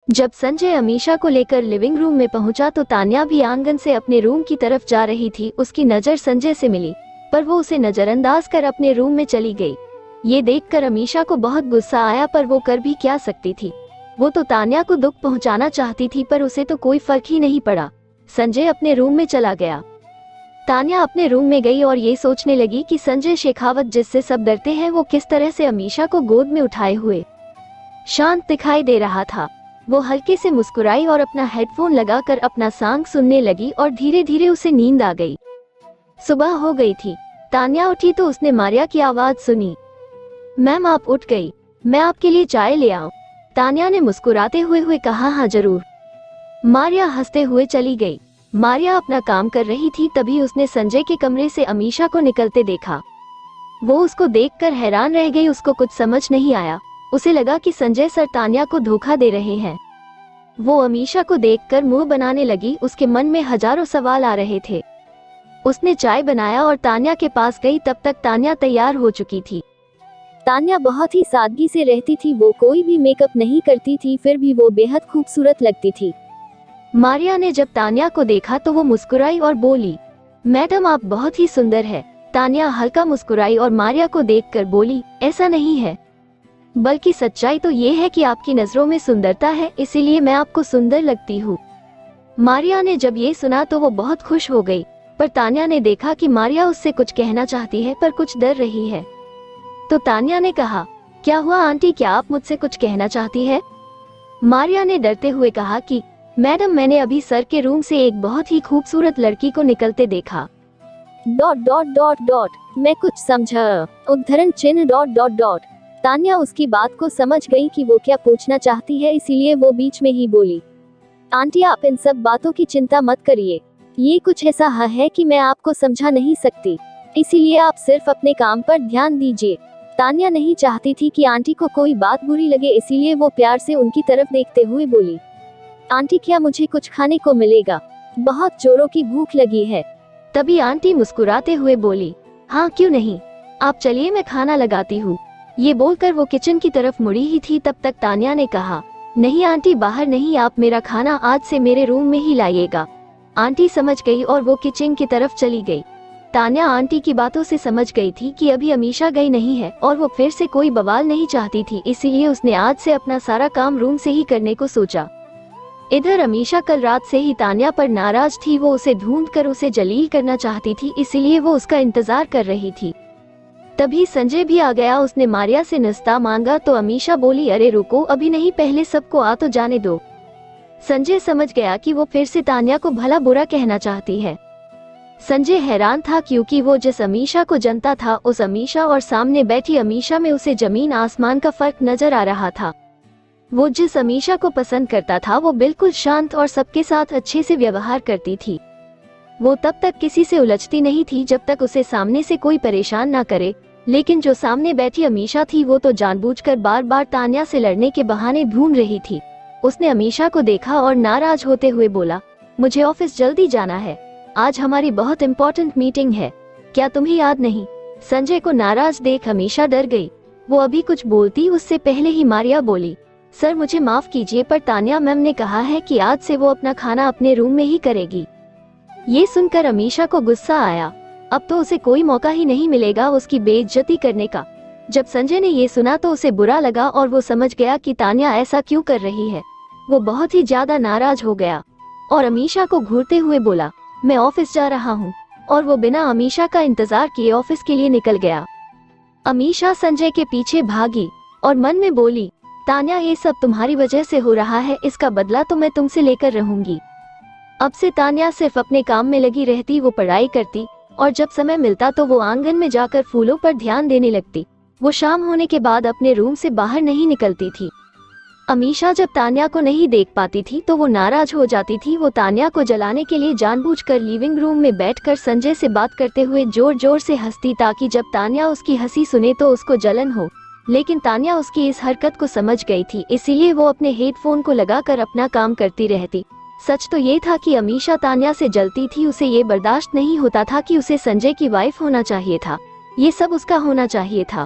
जब संजय अमीशा को लेकर लिविंग रूम में पहुंचा तो तान्या भी आंगन से अपने रूम की तरफ जा रही थी। उसकी नजर संजय से मिली, पर वो उसे नजरअंदाज कर अपने रूम में चली गई। ये देखकर अमीशा को बहुत गुस्सा आया, पर वो कर भी क्या सकती थी। वो तो तान्या को दुख पहुंचाना चाहती थी, पर उसे तो कोई फर्क ही नहीं पड़ा। संजय अपने रूम में चला गया। तान्या अपने रूम में गई और ये सोचने लगी कि संजय शेखावत, जिससे सब डरते हैं, वो किस तरह से अमीशा को गोद में उठाए हुए शांत दिखाई दे रहा था। वो हल्के से मुस्कुराई और अपना हेडफोन लगाकर अपना सॉन्ग सुनने लगी और धीरे धीरे उसे नींद आ गई। सुबह हो गई थी। तान्या उठी तो उसने मारिया की आवाज सुनी। मैम, आप उठ गई, मैं आपके लिए चाय ले आऊं? तान्या ने मुस्कुराते हुए कहा, हाँ जरूर। मारिया हंसते हुए चली गई। मारिया अपना काम कर रही थी, तभी उसने संजय के कमरे से अमीशा को निकलते देखा। वो उसको देखकर हैरान रह गई। उसको कुछ समझ नहीं आया। उसे लगा कि संजय सर तान्या को धोखा दे रहे हैं। वो अमीशा को देखकर मुंह बनाने लगी। उसके मन में हजारों सवाल आ रहे थे। उसने चाय बनाया और तान्या के पास गई। तब तक तान्या तैयार हो चुकी थी। तान्या बहुत ही सादगी से रहती थी। वो कोई भी मेकअप नहीं करती थी, फिर भी वो बेहद खूबसूरत लगती थी। मारिया ने जब तान्या को देखा तो वो मुस्कुराई और बोली, मैडम आप बहुत ही सुंदर है। तान्या हल्का मुस्कुराई और मारिया को देखकर बोली, ऐसा नहीं है, बल्कि सच्चाई तो ये है कि आपकी नजरों में सुंदरता है, इसीलिए मैं आपको सुंदर लगती हूँ। मारिया ने जब ये सुना तो वो बहुत खुश हो गई, पर तान्या ने देखा कि मारिया उससे कुछ कहना चाहती है पर कुछ डर रही है। तो तान्या ने कहा, क्या हुआ आंटी, क्या आप मुझसे कुछ कहना चाहती है? मारिया ने डरते हुए कहा कि मैडम, मैंने अभी सर के रूम से एक बहुत ही खूबसूरत लड़की को निकलते देखा। ... मैं कुछ समझा, उद्धरण चिन्ह ... तान्या उसकी बात को समझ गई कि वो क्या पूछना चाहती है, इसीलिए वो बीच में ही बोली, आंटी आप इन सब बातों की चिंता मत करिए। ये कुछ ऐसा है कि मैं आपको समझा नहीं सकती, इसीलिए आप सिर्फ अपने काम पर ध्यान दीजिए। तान्या नहीं चाहती थी कि आंटी को कोई बात बुरी लगे, इसीलिए वो प्यार से उनकी तरफ देखते हुए बोली, आंटी क्या मुझे कुछ खाने को मिलेगा? बहुत जोरों की भूख लगी है। तभी आंटी मुस्कुराते हुए बोली, हाँ क्यों नहीं, आप चलिए मैं खाना लगाती हूँ। ये बोलकर वो किचन की तरफ मुड़ी ही थी, तब तक तान्या ने कहा, नहीं आंटी बाहर नहीं, आप मेरा खाना आज से मेरे रूम में ही लाइएगा। आंटी समझ गई और वो किचन की तरफ चली गई। तान्या आंटी की बातों से समझ गई थी कि अभी अमीशा गई नहीं है और वो फिर से कोई बवाल नहीं चाहती थी, इसीलिए उसने आज से अपना सारा काम रूम से ही करने को सोचा। इधर अमीशा कल रात से ही तान्या पर नाराज थी। वो उसे ढूंढकर उसे जलील करना चाहती थी, इसीलिए वो उसका इंतजार कर रही थी। तभी संजय भी आ गया। उसने मारिया से नाश्ता मांगा तो अमीशा बोली, अरे रुको, अभी नहीं, पहले सबको आ तो जाने दो। संजय समझ गया कि वो फिर से तान्या को भला बुरा कहना चाहती है। संजय हैरान था क्योंकि वो जिस अमीशा को जानता था, उस अमीशा और सामने बैठी अमीशा में उसे जमीन आसमान का फर्क नजर आ रहा था। वो जिस अमीशा को पसंद करता था वो बिल्कुल शांत और सबके साथ अच्छे से व्यवहार करती थी। वो तब तक किसी से उलझती नहीं थी जब तक उसे सामने से कोई परेशान ना करे, लेकिन जो सामने बैठी अमीशा थी वो तो जानबूझकर बार बार तान्या से लड़ने के बहाने ढूंढ रही थी। उसने अमीशा को देखा और नाराज होते हुए बोला, मुझे ऑफिस जल्दी जाना है, आज हमारी बहुत इम्पोर्टेंट मीटिंग है, क्या तुम्हें याद नहीं? संजय को नाराज देख अमीशा डर गई। वो अभी कुछ बोलती उससे पहले ही मारिया बोली, सर मुझे माफ कीजिए, पर तान्या मैम ने कहा है कि आज से वो अपना खाना अपने रूम में ही करेगी। ये सुनकर अमीशा को गुस्सा आया। अब तो उसे कोई मौका ही नहीं मिलेगा उसकी बेइज्जती करने का। जब संजय ने ये सुना तो उसे बुरा लगा और वो समझ गया कि तान्या ऐसा क्यों कर रही है। वो बहुत ही ज्यादा नाराज हो गया और अमीशा को घूरते हुए बोला, मैं ऑफिस जा रहा हूँ। और वो बिना अमीशा का इंतजार किए ऑफिस के लिए निकल गया। अमीशा संजय के पीछे भागी और मन में बोली, तान्या ये सब तुम्हारी वजह से हो रहा है, इसका बदला तो मैं तुमसे लेकर रहूंगी। अब से तान्या सिर्फ अपने काम में लगी रहती। वो पढ़ाई करती और जब समय मिलता तो वो आंगन में जाकर फूलों पर ध्यान देने लगती। वो शाम होने के बाद अपने रूम से बाहर नहीं निकलती थी। अमीशा जब तान्या को नहीं देख पाती थी तो वो नाराज हो जाती थी। वो तान्या को जलाने के लिए जानबूझकर लिविंग रूम में बैठकर संजय से बात करते हुए जोर जोर से हंसती, ताकि जब तान्या उसकी हंसी सुने तो उसको जलन हो। लेकिन तान्या उसकी इस हरकत को समझ गई थी, इसीलिए वो अपने हेडफोन को लगाकर अपना काम करती रहती। सच तो ये था कि अमीशा तान्या से जलती थी। उसे ये बर्दाश्त नहीं होता था कि उसे संजय की वाइफ होना चाहिए था, ये सब उसका होना चाहिए था।